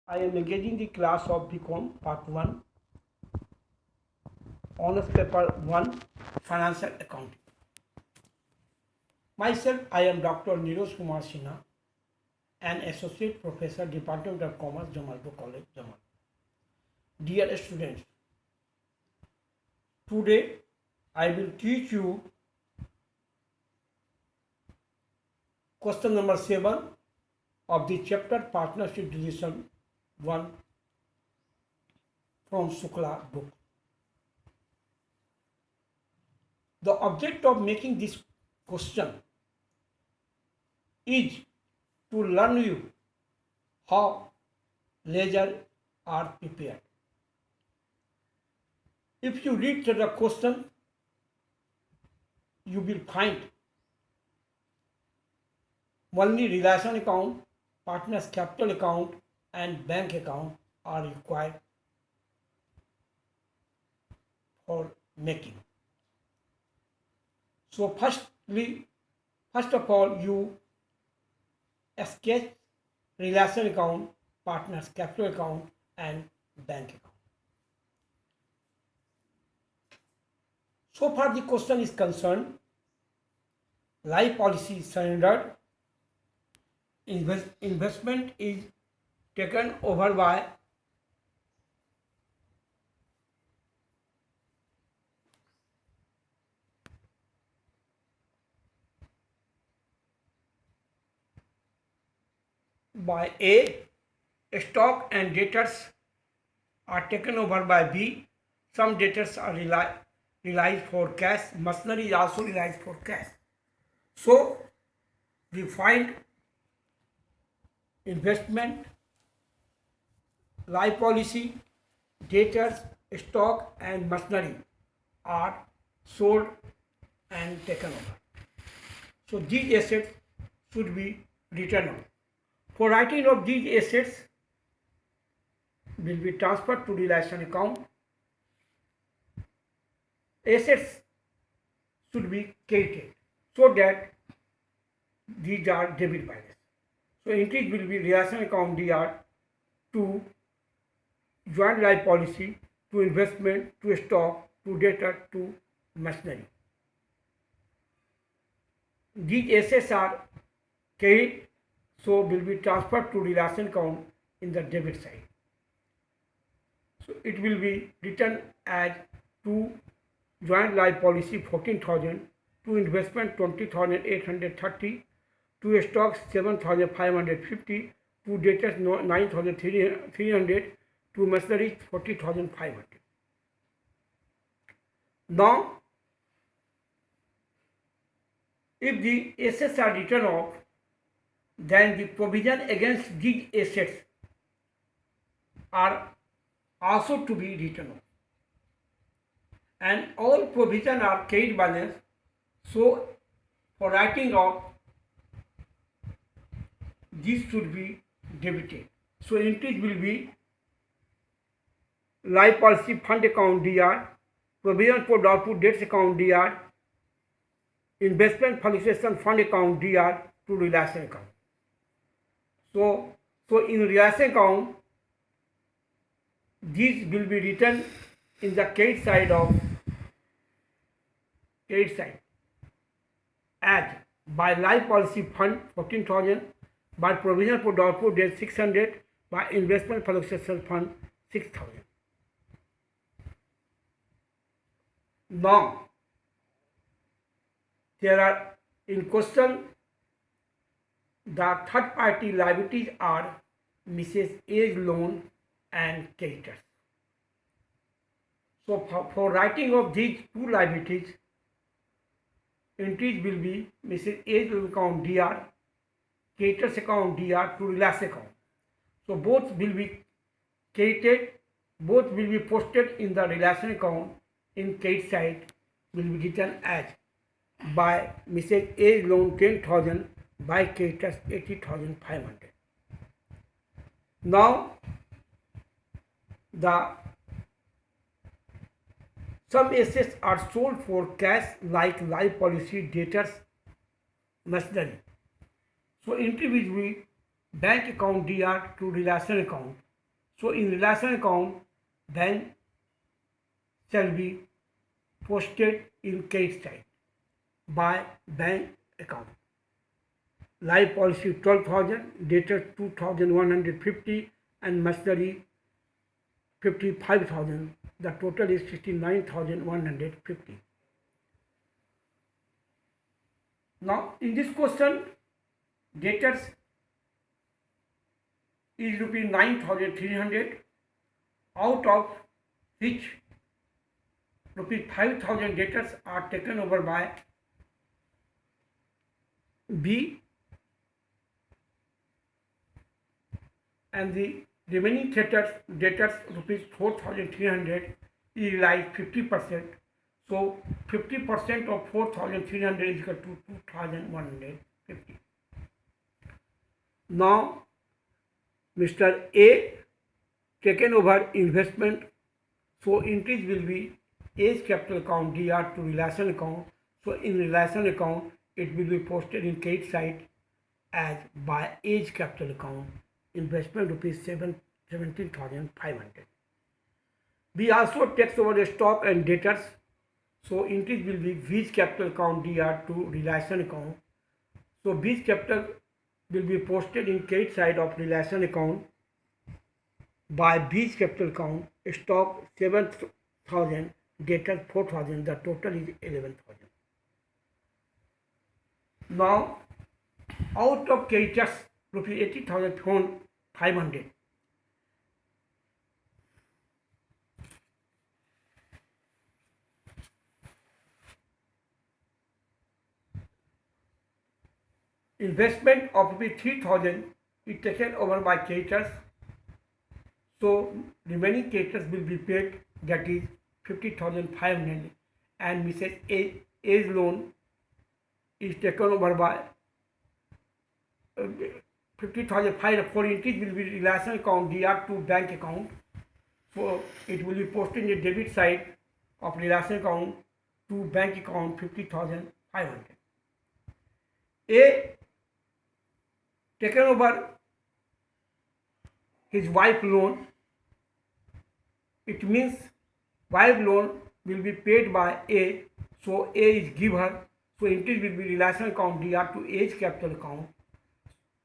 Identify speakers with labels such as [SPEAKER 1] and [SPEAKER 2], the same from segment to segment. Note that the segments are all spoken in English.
[SPEAKER 1] I am engaging the class of BCom Part 1, Honors Paper 1, Financial Accounting. Myself, I am Dr. Neeraj Kumar Sinha, an Associate Professor, Department of Commerce, Jamalpur College, Jamal. Dear students, today I will teach you question number 7 of the chapter Partnership Decision 1 from Shukla book. The object of making this question is to learn you how ledger are prepared. If you read the question, you will find only relation account, partners capital account and bank account are required for making. So first of all, you sketch relation account, partners capital account and bank account. So far the question is concerned, life policy is surrendered, investment is taken over by A, stock and debtors are taken over by B, some debtors are realized for cash, machinery is also realized for cash. So we find investment, life policy, debtors, stock and machinery are sold and taken over. So these assets should be written off. For writing of these assets will be transferred to relation account. Assets should be credited so that these are debit balance. So entries will be relation account DR to joint life policy, to investment, to stock, to debtor, to machinery. These assets are carried, so will be transferred to relation account in the debit side. So it will be written as to joint life policy 14,000, to investment 20,830, to stocks 7,550, to debtors 9,300, to machinery 40,500. Now, if the assets are written off, then the provision against these assets are also to be written off. And all provision are carried balance, so for writing off, this should be debited. So entries will be life policy fund account DR, provision for doubtful debts account DR, investment fluctuation fund account DR to relation account. So in relation account, these will be written in the credit side as by life policy fund 14,000, by provision for doubtful debt 600, by investment fluctuation fund 6,000. Now there are in question the third party liabilities are Mrs. A's loan and creditors. So for writing of these two liabilities, entries will be Mrs. A's loan account DR, creditors account DR to relation account. So both will be credited, both will be posted in the relation account. In credit side will be written as by Mrs. A's loan 10,000, by creditors 80,500. Now some assets are sold for cash like life policy, debtors, machinery. So entry will be bank account DR to relation account. So in relation account, then shall be posted in credit side by bank account. Life policy 12,000, debtor 2,150 and machinery 55,000. The total is 69,150. Now in this question, debtors is rupees 9,300, out of which rupees 5,000 debtors are taken over by B, and the remaining debtors rupees 4,300 is realized 50%. So 50% of 4,300 is equal to 2,150. Now Mr. A taken over investment, so increase will be A's capital account DR to relation account. So in relation account, it will be posted in credit side as by A's capital account, investment rupees 17,500. B also takes over the stock and debtors, so increase will be B's capital account DR to relation account. So B's capital will be posted in credit side of relation account by B's capital account, stock 7,000, debtors 4,000, the total is 11,000. Now out of creditors rupees 80,500. Investment of rupees 3,000 is taken over by creditors. So remaining creditors will be paid, that is 50,500, and Mrs. A's loan is taken over by 50,500. For increase will be relation account DR to bank account. So it will be posted in the debit side of relation account to bank account 50,500. A taken over his wife loan. It means wife loan will be paid by A. So A is giver. So increase will be relation account DR to A's capital account.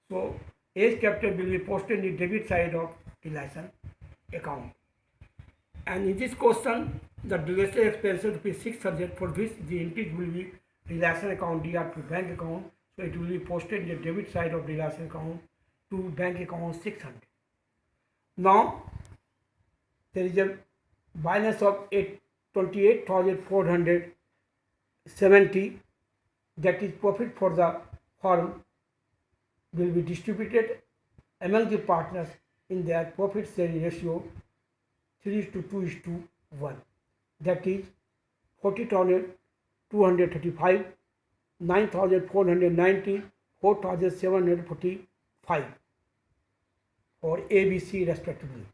[SPEAKER 1] So A's capital will be posted in the debit side of relation account. And in this question, the relation expenses will be 600, for which the increase will be relation account DR to bank account. So it will be posted in the debit side of relation account to bank account 600. Now there is a balance of 28,470, that is profit for the firm, will be distributed among the partners in their profit sharing ratio 3:2:1. That is 40,235, 9,490, 4,745 for ABC respectively.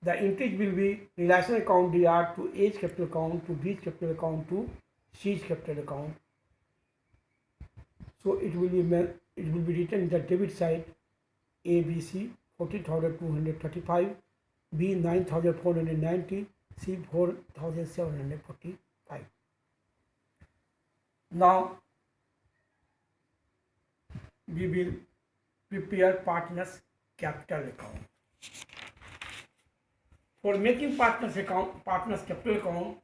[SPEAKER 1] The increase will be relation account DR to A's capital account to B's capital account to C's capital account. So it will be written in the debit side ABC 40,235, B 9,490, C 4,745. Now we will prepare partners capital account. For making partners capital account,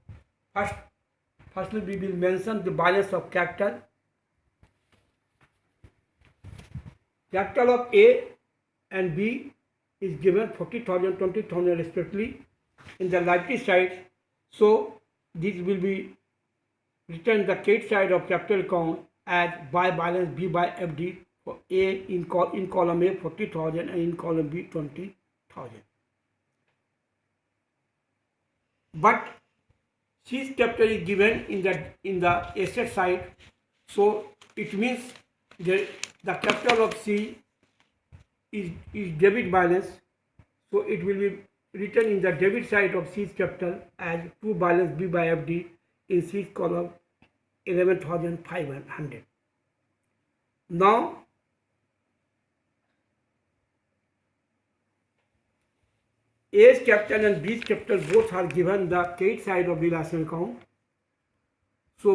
[SPEAKER 1] firstly we will mention the balance of capital. Capital of A and B is given 40,000, 20,000 respectively in the liability side. So this will be written the credit side of capital account as by balance B by FD, for A in column A 40,000 and in column B 20,000. But C's capital is given in the asset side, so it means the capital of C is debit balance, so it will be written in the debit side of C's capital as to balance B by FD in C's column 11,500. Now A's capital and B's capital both are given the credit side of relation account. So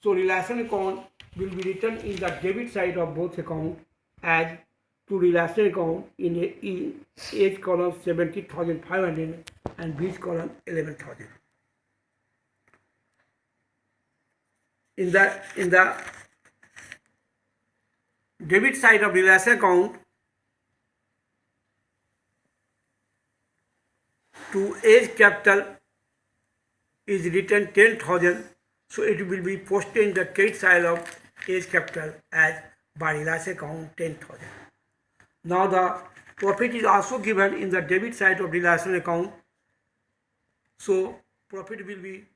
[SPEAKER 1] relation account will be written in the debit side of both accounts as to relation account in A's column 70,500 and B's column 11,000. In the debit side of relation account, to A's capital is written 10,000, so it will be posted in the credit side of A's capital as by relation account 10,000. Now the profit is also given in the debit side of relation account, so profit will be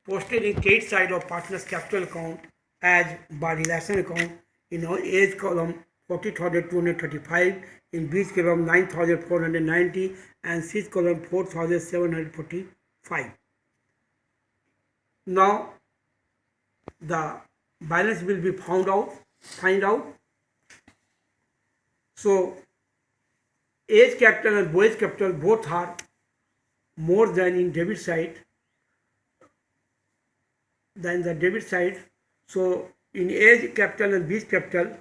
[SPEAKER 1] posted in credit side of partner's capital account as by relation account in A's column 40,235, in B's column 9,490 and C's column 4,745. Now the balance will be find out. So A's capital and B's capital both are more than in debit side than the debit side. So in A's capital and B's capital,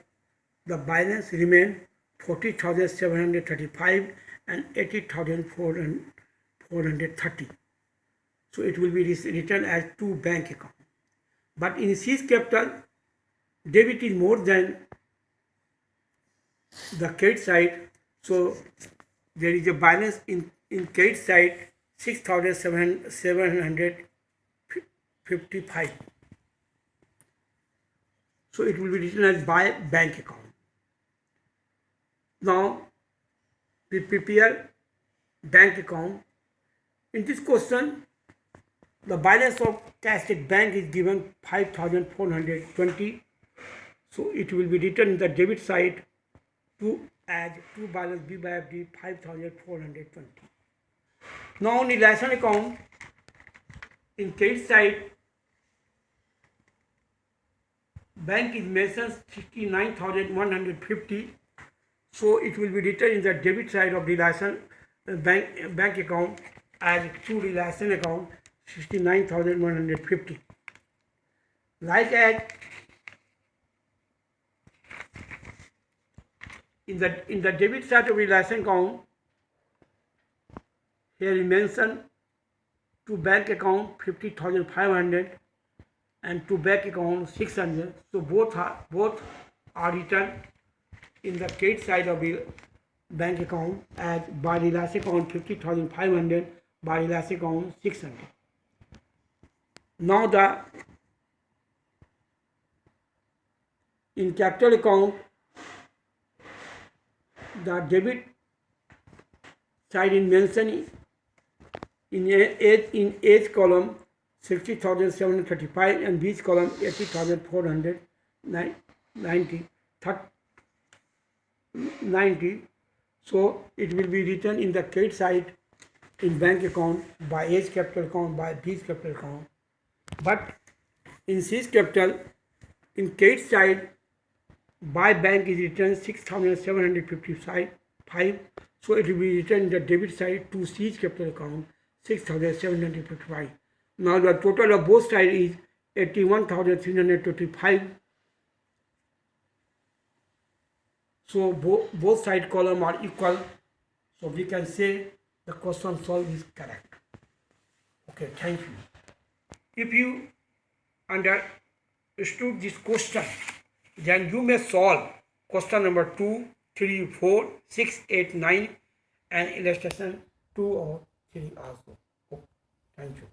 [SPEAKER 1] the balance remain 40,735 and 80,430. So it will be written as two bank account. But in C's capital, debit is more than the credit side. So there is a balance in credit side 6,755. So it will be written as by bank account. Now we prepare bank account. In this question, the balance of cash at bank is given 5,420. So it will be written in the debit side as to balance B by FD 5,420. Now in relation account, in credit side, bank is mentioned 69,150. So it will be written in the debit side of relation bank account as to relation account 69,150. Like as in the debit side of relation account, here we mention to bank account 50,500 and to bank account 600. So both are written in the credit side of the bank account as by relation account 50,500, by relation account 600. Now in capital account, the debit side is mentioned in A's column 60,735 and B's column 80,490. So it will be written in the credit side in bank account by A's capital account, by B's capital account. But in C's capital, in credit side, by bank is written 6,755. So it will be written in the debit side to C's capital account 6,755. Now the total of both sides is 81,325. So both side column are equal. So we can say the question solved is correct. Okay, thank you. If you understood this question, then you may solve question number 2, 3, 4, 6, 8, 9 and illustration 2 or 3 also. Okay, thank you.